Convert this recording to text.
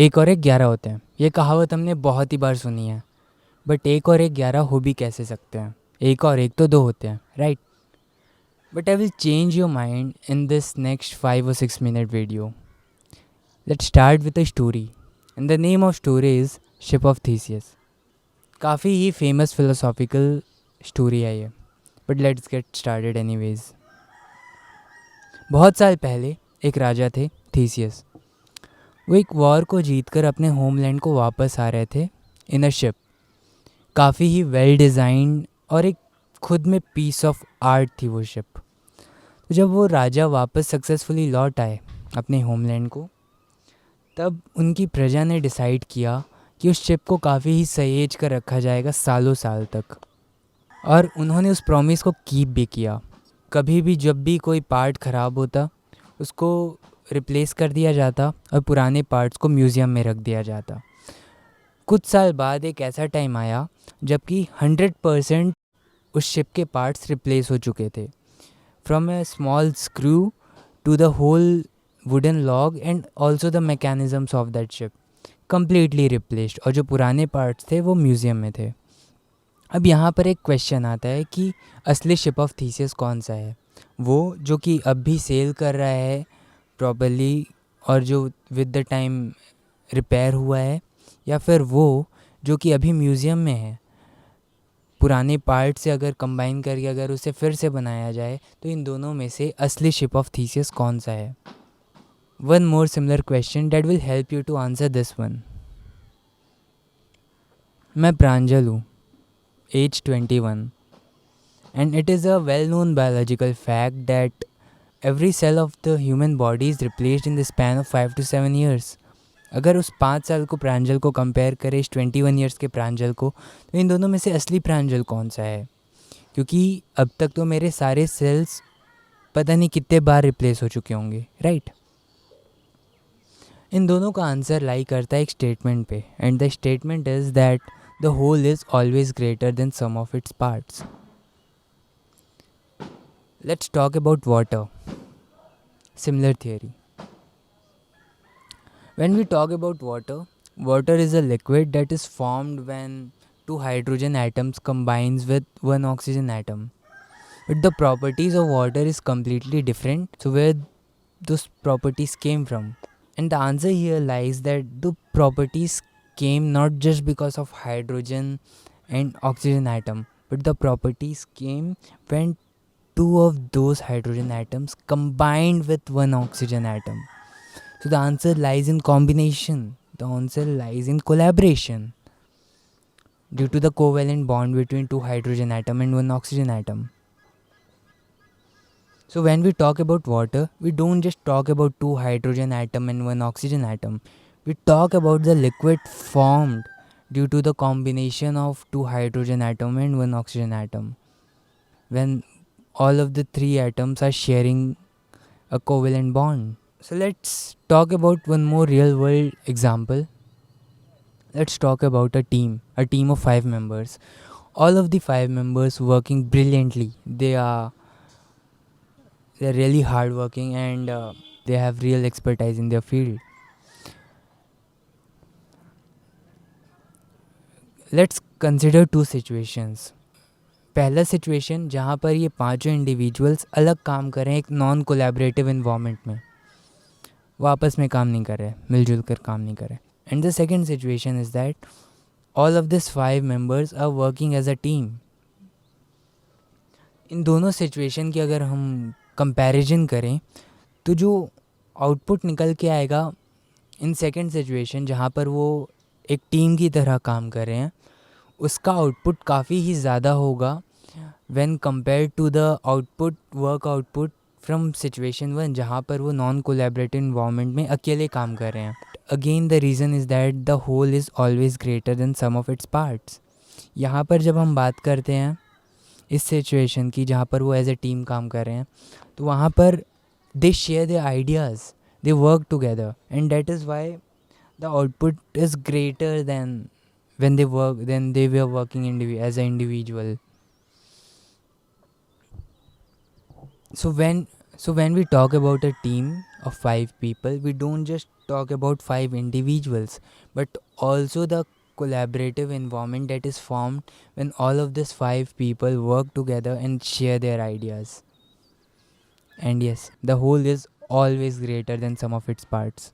एक और एक 11 होते हैं। ये कहावत हमने बहुत ही बार सुनी है, बट एक और एक 11 हो भी कैसे सकते हैं? एक और एक तो दो होते हैं, right? But I will change your mind in this next 5 or 6 minute video. Let's start with a story and the name of story is ship of Theseus. काफ़ी ही फेमस फिलोसॉफिकल स्टोरी है ये, but let's get started anyways. बहुत साल पहले एक राजा थे, Theseus. वो एक वॉर को जीतकर अपने होमलैंड को वापस आ रहे थे इन अ शिप. काफ़ी ही वेल डिज़ाइंड और एक खुद में पीस ऑफ आर्ट थी वो शिप. तो जब वो राजा वापस सक्सेसफुली लौट आए अपने होमलैंड को, तब उनकी प्रजा ने डिसाइड किया कि उस शिप को काफ़ी ही सहेज कर रखा जाएगा सालों साल तक. और उन्होंने उस प्रॉमिस को कीप भी किया. कभी भी जब भी कोई पार्ट ख़राब होता, उसको रिप्लेस कर दिया जाता और पुराने पार्ट्स को म्यूज़ियम में रख दिया जाता. कुछ साल बाद एक ऐसा टाइम आया जबकि 100% उस शिप के पार्ट्स रिप्लेस हो चुके थे. From a small screw to the whole wooden log and also the mechanisms of that ship completely replaced. और जो पुराने पार्ट्स थे वो म्यूज़ियम में थे. अब यहाँ पर एक क्वेश्चन आता है कि असली शिप ऑफ थीसिस कौन सा है? वो जो कि अब भी सेल कर रहा है प्रॉपर्ली और जो विद द टाइम रिपेयर हुआ है, या फिर वो जो कि अभी म्यूज़ियम में है? पुराने पार्ट से अगर कंबाइन करके अगर उसे फिर से बनाया जाए तो इन दोनों में से असली शिप ऑफ थीसिस कौन सा है? One more similar question that will help you to answer this one. मैं प्रांजल हूँ, age 21, and it is a well-known biological fact that every cell of the human body is replaced in the span of 5 to 7 years. अगर उस 5 साल को प्रांजल को compare करें इस 21 years के प्रांजल को, तो इन दोनों में से असली प्रांजल कौन सा है? क्योंकि अब तक तो मेरे सारे सेल्स पता नहीं कितने बार रिप्लेस हो चुके होंगे, राइट? इन दोनों का आंसर लाई करता है एक स्टेटमेंट पे, and the statement is that the whole is always greater than sum of its parts. Let's talk about water. Similar theory. When we talk about water, water is a liquid that is formed when two hydrogen atoms combines with one oxygen atom. But the properties of water is completely different. So where those properties came from? And the answer here lies that the properties came not just because of hydrogen and oxygen atom, but the properties came when two of those hydrogen atoms combined with one oxygen atom. So the answer lies in combination. The answer lies in collaboration due to the covalent bond between two hydrogen atom and one oxygen atom. So when we talk about water, we don't just talk about two hydrogen atom and one oxygen atom. We talk about the liquid formed due to the combination of two hydrogen atom and one oxygen atom, when all of the three atoms are sharing a covalent bond. So let's talk about one more real world example. Let's talk about a team of 5 members. All of the 5 members working brilliantly. They're really hardworking and they have real expertise in their field. Let's consider two situations. पहला situation जहाँ पर ये पांचों individuals अलग काम कर रहे हैं एक नॉन कोलैबोरेटिव इन्वायरमेंट में. वो आपस में काम नहीं कर रहे, मिलजुल कर काम नहीं कर रहे. And the second situation is that all of this 5 members are working as a team. इन दोनों सिचुएशन की अगर हम कंपैरिजन करें तो जो आउटपुट निकल के आएगा इन सेकेंड सिचुएशन जहाँ पर वो एक टीम की तरह काम कर रहे हैं, उसका आउटपुट काफ़ी ही ज़्यादा होगा when compare to the work output from situation 1 जहाँ पर वो नॉन कोलैबोरेटिव इन्वायरमेंट में अकेले काम कर रहे हैं. Again the reason is that the whole is always greater than sum of its parts. यहाँ पर जब हम बात करते हैं इस सिचुएशन की जहाँ पर वो एज ए टीम काम कर रहे हैं, तो वहाँ पर they share their ideas, they work together, and that is why the output is greater than when they were working as an individual. So when we talk about a team, of 5 people, we don't just talk about 5 individuals, but also the collaborative environment that is formed when all of these 5 people work together and share their ideas. And yes, the whole is always greater than some of its parts.